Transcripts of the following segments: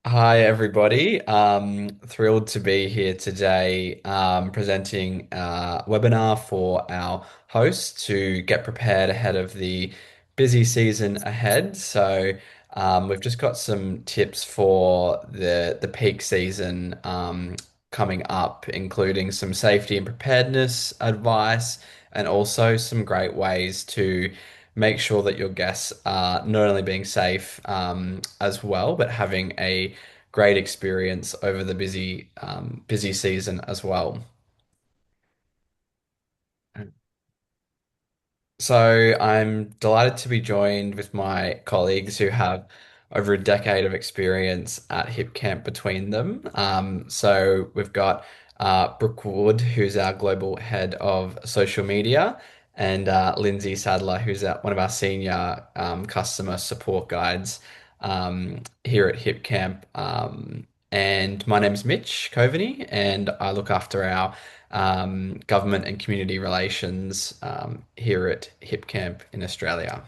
Hi, everybody. Thrilled to be here today, presenting a webinar for our hosts to get prepared ahead of the busy season ahead. We've just got some tips for the peak season coming up, including some safety and preparedness advice, and also some great ways to make sure that your guests are not only being safe as well, but having a great experience over the busy season as well. So I'm delighted to be joined with my colleagues who have over a decade of experience at Hipcamp between them. So we've got Brooke Wood, who's our global head of social media, and Lyndsay Sadler, who's one of our senior customer support guides here at Hipcamp. And my name's Mitch Coveney, and I look after our government and community relations here at Hipcamp in Australia.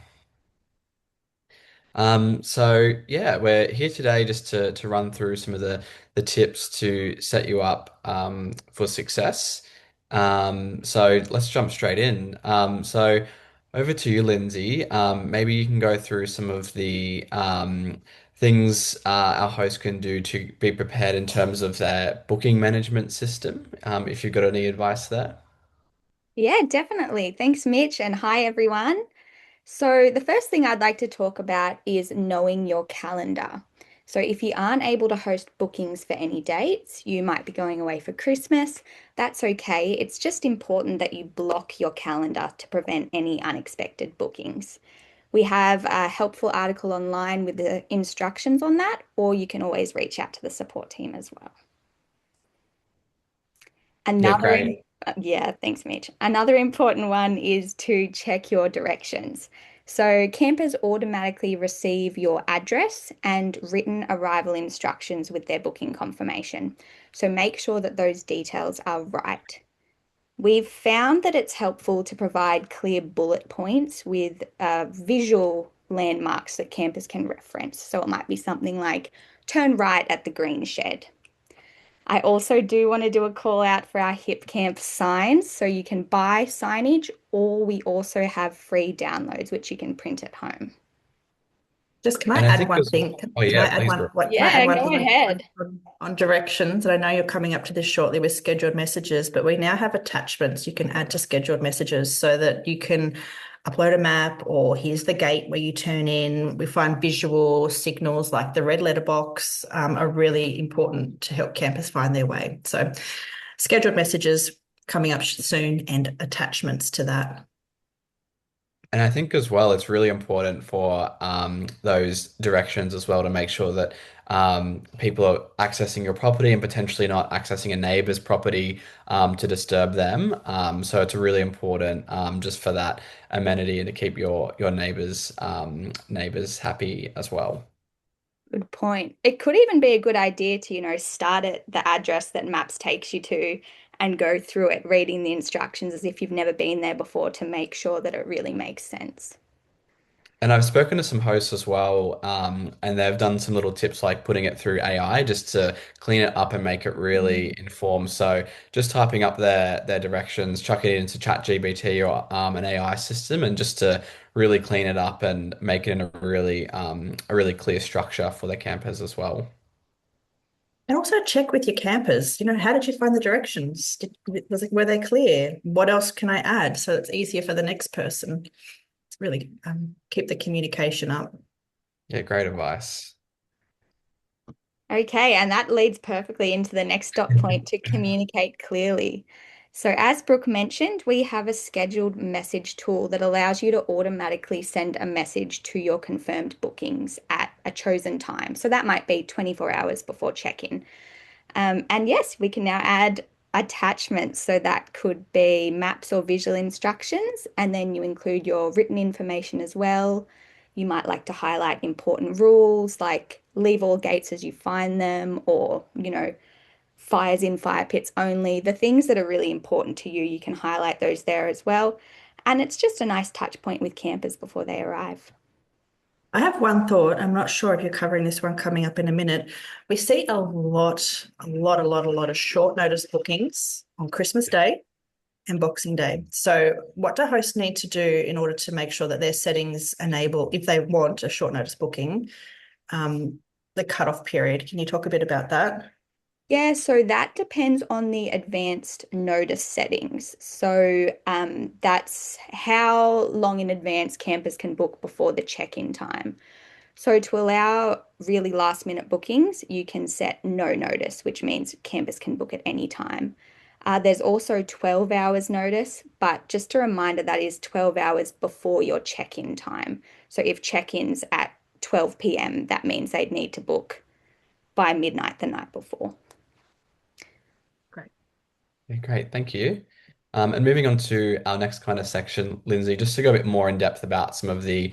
So we're here today just to run through some of the tips to set you up for success. So let's jump straight in. So over to you, Lindsay. Maybe you can go through some of the things our host can do to be prepared in terms of their booking management system, if you've got any advice there. Yeah, definitely. Thanks, Mitch, and hi, everyone. So, the first thing I'd like to talk about is knowing your calendar. So, if you aren't able to host bookings for any dates, you might be going away for Christmas. That's okay. It's just important that you block your calendar to prevent any unexpected bookings. We have a helpful article online with the instructions on that, or you can always reach out to the support team as well. Yeah, Another, great. yeah, thanks, Mitch. Another important one is to check your directions. So, campers automatically receive your address and written arrival instructions with their booking confirmation. So, make sure that those details are right. We've found that it's helpful to provide clear bullet points with visual landmarks that campers can reference. So, it might be something like turn right at the green shed. I also do want to do a call out for our Hip Camp signs. So you can buy signage, or we also have free downloads, which you can print at home. Just can I And I add think one as thing? oh Can I yeah, add please, one? Brooke. What can I add Yeah, one go thing ahead. on directions? And I know you're coming up to this shortly with scheduled messages, but we now have attachments you can add to scheduled messages so that you can upload a map or here's the gate where you turn in. We find visual signals like the red letter box are really important to help campers find their way. So scheduled messages coming up soon and attachments to that. And I think as well, it's really important for those directions as well to make sure that people are accessing your property and potentially not accessing a neighbor's property to disturb them. So it's really important just for that amenity and to keep your neighbors happy as well. Good point. It could even be a good idea to, start at the address that Maps takes you to and go through it, reading the instructions as if you've never been there before to make sure that it really makes sense. And I've spoken to some hosts as well, and they've done some little tips like putting it through AI just to clean it up and make it really informed. So just typing up their directions, chucking it into ChatGPT or an AI system, and just to really clean it up and make it in a really clear structure for the campers as well. And also check with your campers. How did you find the directions? Were they clear? What else can I add so it's easier for the next person? It's really keep the communication up. Yeah, great advice. Okay, and that leads perfectly into the next dot point to communicate clearly. So, as Brooke mentioned, we have a scheduled message tool that allows you to automatically send a message to your confirmed bookings at a chosen time. So, that might be 24 hours before check-in. And yes, we can now add attachments. So, that could be maps or visual instructions, and then you include your written information as well. You might like to highlight important rules like leave all gates as you find them, or, fires in fire pits only. The things that are really important to you, you can highlight those there as well. And it's just a nice touch point with campers before they arrive. I have one thought. I'm not sure if you're covering this one coming up in a minute. We see a lot of short notice bookings on Christmas Day and Boxing Day. So, what do hosts need to do in order to make sure that their settings enable, if they want a short notice booking, um, the cutoff period? Can you talk a bit about that? Yeah, so that depends on the advanced notice settings. So that's how long in advance campers can book before the check-in time. So to allow really last minute bookings, you can set no notice, which means campers can book at any time. There's also 12 hours notice, but just a reminder that is 12 hours before your check-in time. So if check-in's at 12 p.m., that means they'd need to book by midnight the night before. Great. Yeah, great, thank you. And moving on to our next kind of section, Lindsay, just to go a bit more in depth about some of the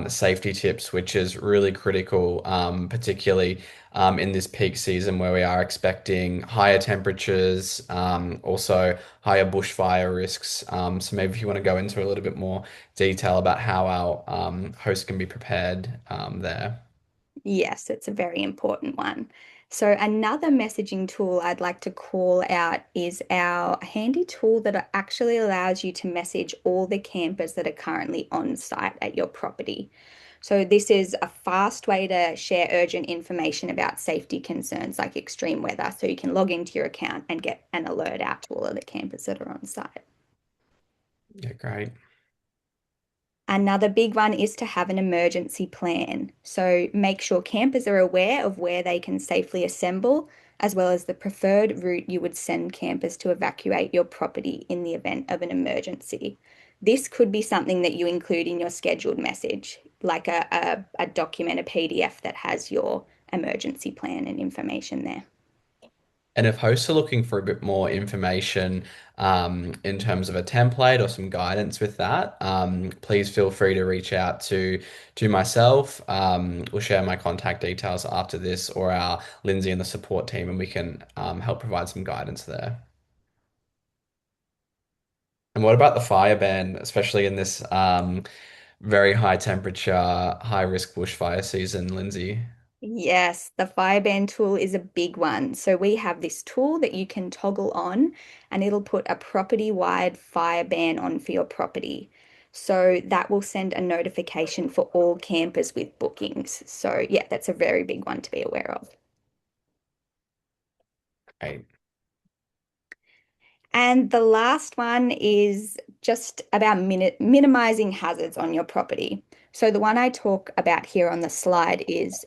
safety tips, which is really critical, particularly in this peak season where we are expecting higher temperatures, also higher bushfire risks. So maybe if you want to go into a little bit more detail about how our hosts can be prepared there. Yes, it's a very important one. So, another messaging tool I'd like to call out is our handy tool that actually allows you to message all the campers that are currently on site at your property. So, this is a fast way to share urgent information about safety concerns like extreme weather. So, you can log into your account and get an alert out to all of the campers that are on site. Yeah, great. Another big one is to have an emergency plan. So make sure campers are aware of where they can safely assemble, as well as the preferred route you would send campers to evacuate your property in the event of an emergency. This could be something that you include in your scheduled message, like a document, a PDF that has your emergency plan and information there. And if hosts are looking for a bit more information in terms of a template or some guidance with that, please feel free to reach out to myself. We'll share my contact details after this or our Lindsay and the support team, and we can help provide some guidance there. And what about the fire ban, especially in this very high temperature, high risk bushfire season, Lindsay? Yes, the Fireband tool is a big one. So we have this tool that you can toggle on and it'll put a property-wide fire ban on for your property. So that will send a notification for all campers with bookings. So yeah, that's a very big one to be aware of. Right. And the last one is just about minimizing hazards on your property. So the one I talk about here on the slide is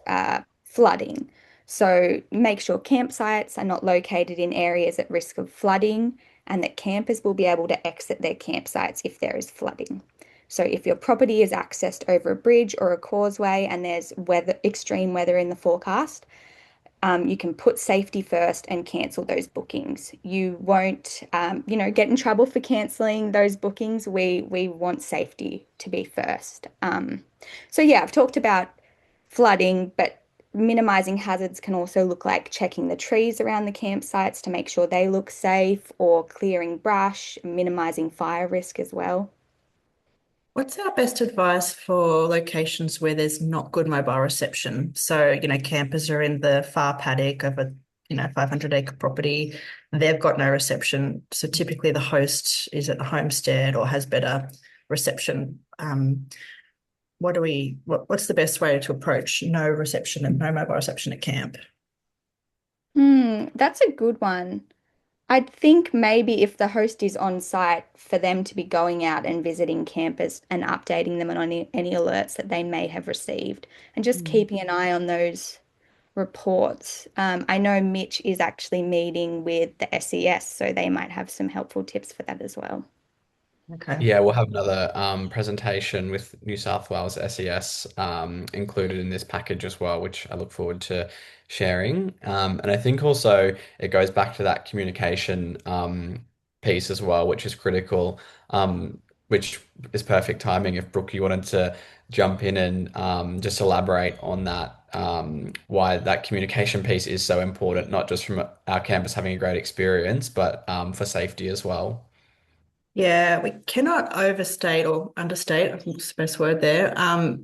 flooding. So make sure campsites are not located in areas at risk of flooding and that campers will be able to exit their campsites if there is flooding. So if your property is accessed over a bridge or a causeway and there's extreme weather in the forecast, you can put safety first and cancel those bookings. You won't, get in trouble for canceling those bookings. We want safety to be first. So yeah, I've talked about flooding, but minimizing hazards can also look like checking the trees around the campsites to make sure they look safe, or clearing brush, minimizing fire risk as well. What's our best advice for locations where there's not good mobile reception? So, campers are in the far paddock of a, 500-acre property. They've got no reception. So typically the host is at the homestead or has better reception. What's the best way to approach no reception and no mobile reception at camp? That's a good one. I think maybe if the host is on site, for them to be going out and visiting campers and updating them on any alerts that they may have received, and just Mm. keeping an eye on those reports. I know Mitch is actually meeting with the SES, so they might have some helpful tips for that as well. Okay. Yeah, we'll have another presentation with New South Wales SES included in this package as well, which I look forward to sharing. And I think also it goes back to that communication piece as well, which is critical, which is perfect timing. If Brooke, you wanted to jump in and just elaborate on that, why that communication piece is so important, not just from our campus having a great experience, but for safety as well. Yeah, we cannot overstate or understate, I think is the best word there,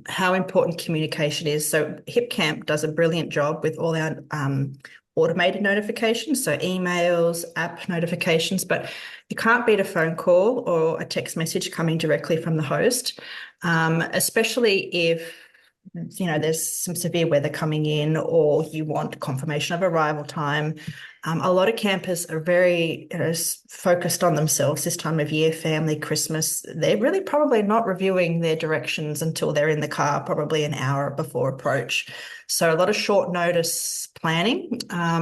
how important communication is. So Hipcamp does a brilliant job with all our automated notifications, so emails, app notifications, but you can't beat a phone call or a text message coming directly from the host, especially if there's some severe weather coming in or you want confirmation of arrival time. A lot of campers are very focused on themselves this time of year, family, Christmas. They're really probably not reviewing their directions until they're in the car, probably an hour before approach. So a lot of short notice planning.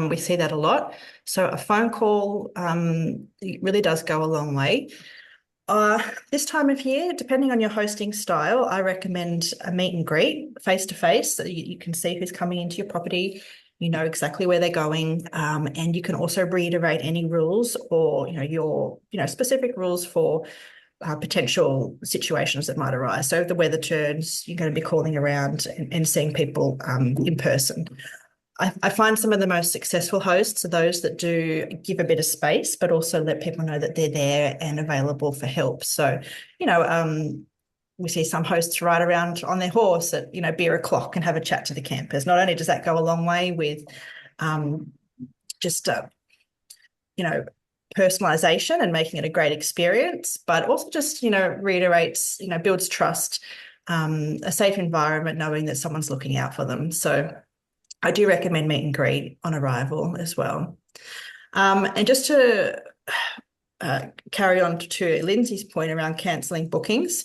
We see that a lot. So a phone call really does go a long way. This time of year, depending on your hosting style, I recommend a meet and greet face to face so you can see who's coming into your property. You know exactly where they're going, and you can also reiterate any rules or your specific rules for potential situations that might arise. So if the weather turns, you're going to be calling around and seeing people in person. I find some of the most successful hosts are those that do give a bit of space, but also let people know that they're there and available for help. So, you know, we see some hosts ride around on their horse at, beer o'clock and have a chat to the campers. Not only does that go a long way with um, just, you know, personalization and making it a great experience, but also just, reiterates, builds trust, a safe environment, knowing that someone's looking out for them. So, I do recommend meet and greet on arrival as well. And just to carry on to Lyndsay's point around cancelling bookings,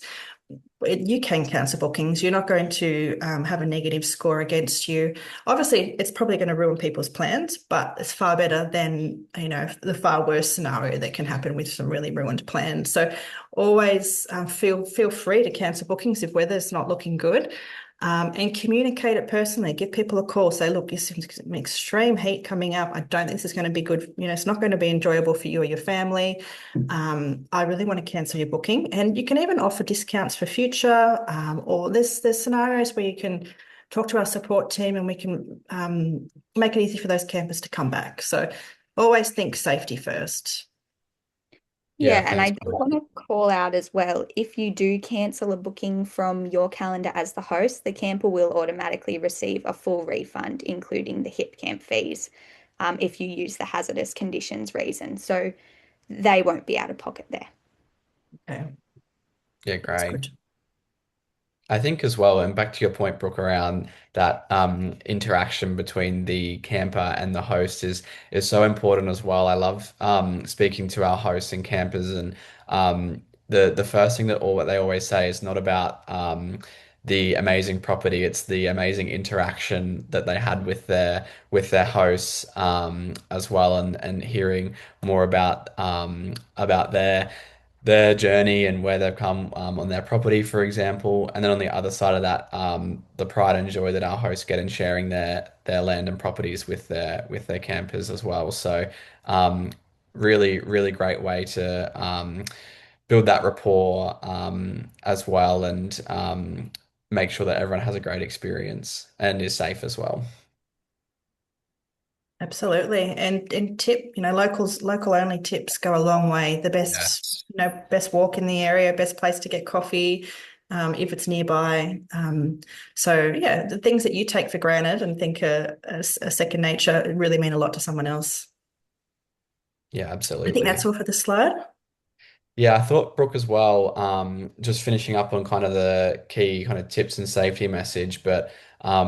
you can cancel bookings. You're not going to have a negative score against you. Obviously, it's probably going to ruin people's plans, but it's far better than the far worse scenario that can happen with some really ruined plans. So always feel free to cancel bookings if weather's not looking good. And communicate it personally. Give people a call. Say, look, there's some extreme heat coming up. I don't think this is going to be good. It's not going to be enjoyable for you or your family. I really want to cancel your booking. And you can even offer discounts for future. Or there's scenarios where you can talk to our support team and we can make it easy for those campers to come back. So always think safety first. Yeah, Yeah, and I thanks, do Brooke. want to call out as well, if you do cancel a booking from your calendar as the host, the camper will automatically receive a full refund, including the hip camp fees, if you use the hazardous conditions reason. So they won't be out of pocket there. Okay, Yeah, that's great. good. I think as well, and back to your point, Brooke, around that interaction between the camper and the host is so important as well. I love speaking to our hosts and campers, and the first thing that all what they always say is not about the amazing property; it's the amazing interaction that they had with their hosts as well, and hearing more about their journey and where they've come on their property, for example. And then on the other side of that, the pride and joy that our hosts get in sharing their land and properties with their campers as well. So really, really great way to build that rapport as well and make sure that everyone has a great experience and is safe as well. Absolutely. And tip, local only tips go a long way. The best, Yes. best walk in the area, best place to get coffee, if it's nearby. So yeah, the things that you take for granted and think are a second nature really mean a lot to someone else. Yeah, I think that's absolutely. all for the slide. Yeah, I thought Brooke as well, just finishing up on kind of the key kind of tips and safety message, but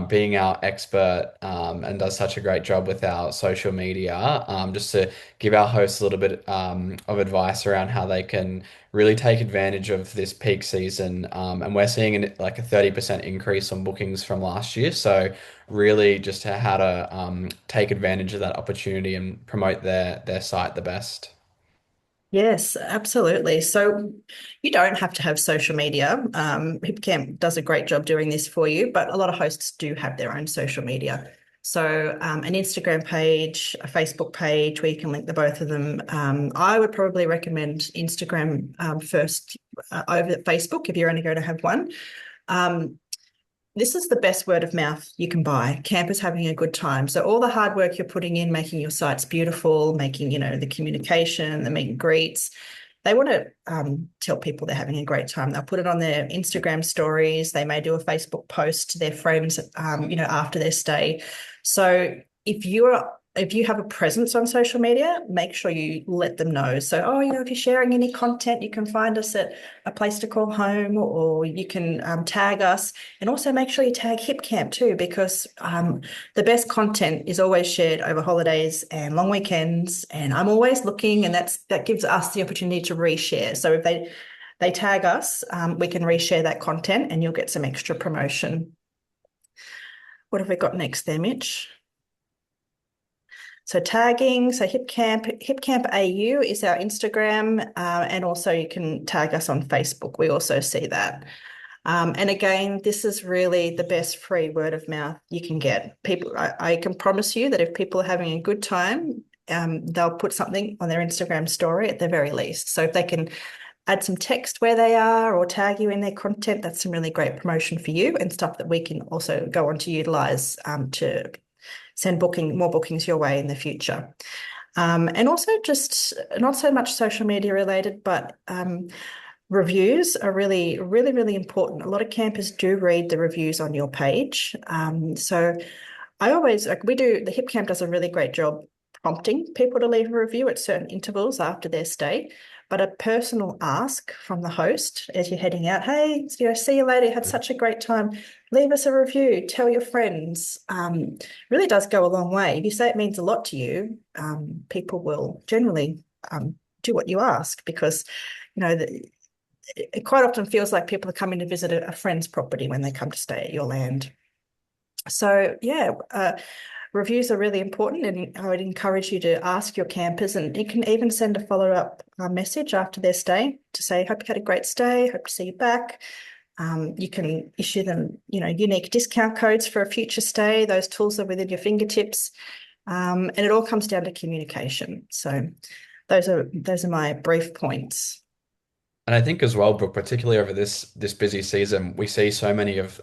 being our expert and does such a great job with our social media, just to give our hosts a little bit of advice around how they can really take advantage of this peak season. And we're seeing like a 30% increase on bookings from last year. So really just how to take advantage of that opportunity and promote their site the best. Yes, absolutely. So you don't have to have social media. Hipcamp does a great job doing this for you, but a lot of hosts do have their own social media. So an Instagram page, a Facebook page where you can link the both of them. I would probably recommend Instagram first over Facebook if you're only going to have one. Um, this is the best word of mouth you can buy. Campers having a good time. So all the hard work you're putting in, making your sites beautiful, making, the communication, the meet and greets, they want to tell people they're having a great time. They'll put it on their Instagram stories. They may do a Facebook post to their friends, after their stay. So if you have a presence on social media, make sure you let them know. So, if you're sharing any content, you can find us at a place to call home, or you can tag us. And also make sure you tag Hipcamp too, because the best content is always shared over holidays and long weekends. And I'm always looking, and that gives us the opportunity to reshare. So if they tag us, we can reshare that content, and you'll get some extra promotion. What have we got next there, Mitch? So tagging, so Hipcamp AU is our Instagram, and also you can tag us on Facebook. We also see that. And again, this is really the best free word of mouth you can get. I can promise you that if people are having a good time, they'll put something on their Instagram story at the very least. So if they can add some text where they are or tag you in their content, that's some really great promotion for you, and stuff that we can also go on to utilize to send more bookings your way in the future. And also just not so much social media related, but reviews are really, really, really important. A lot of campers do read the reviews on your page. So I always, like the Hipcamp does a really great job prompting people to leave a review at certain intervals after their stay. But a personal ask from the host as you're heading out, hey, see you later, had such a great time, leave us a review, tell your friends, really does go a long way. If you say it means a lot to you, people will generally do what you ask, because, it quite often feels like people are coming to visit a friend's property when they come to stay at your land. So, reviews are really important, and I would encourage you to ask your campers, and you can even send a follow-up message after their stay to say, hope you had a great stay, hope to see you back. You can issue them, unique discount codes for a future stay. Those tools are within your fingertips. And it all comes down to communication. So those are my brief points. And I think as well, Brooke, particularly over this busy season, we see so many of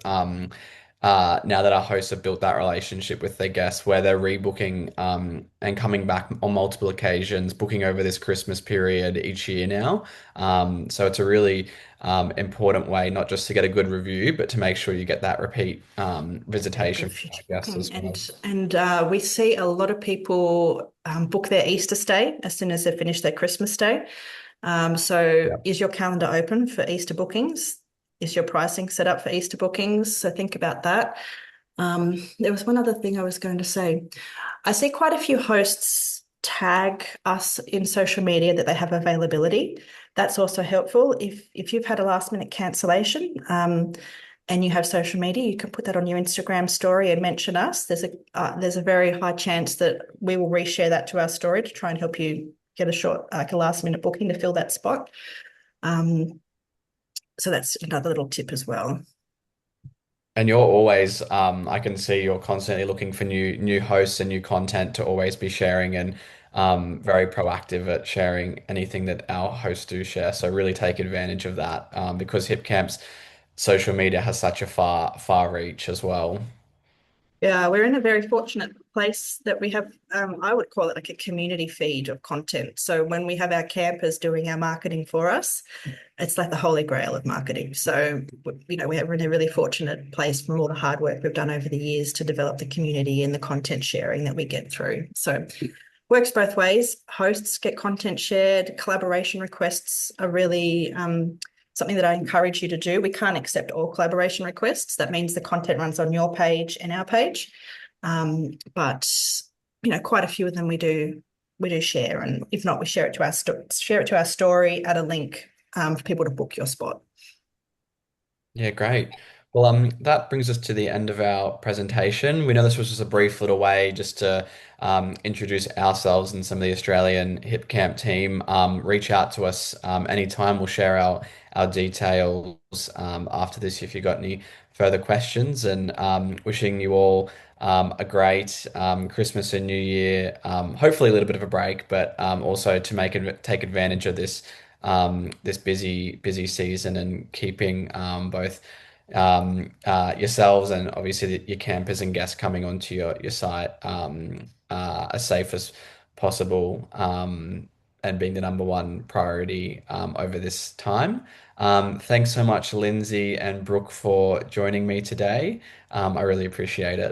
now that our hosts have built that relationship with their guests, where they're rebooking and coming back on multiple occasions, booking over this Christmas period each year now. So it's a really important way not just to get a good review, but to make sure you get that repeat visitation from our Future guests booking, as well. and we see a lot of people book their Easter stay as soon as they finish their Christmas stay. So Yeah. is your calendar open for Easter bookings? Is your pricing set up for Easter bookings? So think about that. There was one other thing I was going to say. I see quite a few hosts tag us in social media that they have availability. That's also helpful. If you've had a last minute cancellation, and you have social media, you can put that on your Instagram story and mention us. There's a very high chance that we will reshare that to our story to try and help you get a last minute booking to fill that spot. So that's another little tip as well. And you're always, I can see you're constantly looking for new hosts and new content to always be sharing, and very proactive at sharing anything that our hosts do share. So really take advantage of that, because Hipcamp's social media has such a far reach as well. Yeah, we're in a very fortunate place that we have, I would call it like a community feed of content. So when we have our campers doing our marketing for us, it's like the holy grail of marketing. So, we're in a really fortunate place from all the hard work we've done over the years to develop the community and the content sharing that we get through. So works both ways. Hosts get content shared, collaboration requests are really something that I encourage you to do. We can't accept all collaboration requests. That means the content runs on your page and our page. But quite a few of them we do share, and if not, we share it to our story, add a link for people to book your spot. Yeah, great. Well, that brings us to the end of our presentation. We know this was just a brief little way just to introduce ourselves and some of the Australian Hip Camp team. Reach out to us anytime. We'll share our details after this if you've got any further questions. And wishing you all a great Christmas and New Year. Hopefully a little bit of a break, but also to take advantage of this busy season, and keeping both yourselves and obviously your campers and guests coming onto your site as safe as possible. and being the number one priority over this time. Thanks so much, Lyndsay and Brooke, for joining me today. I really appreciate it.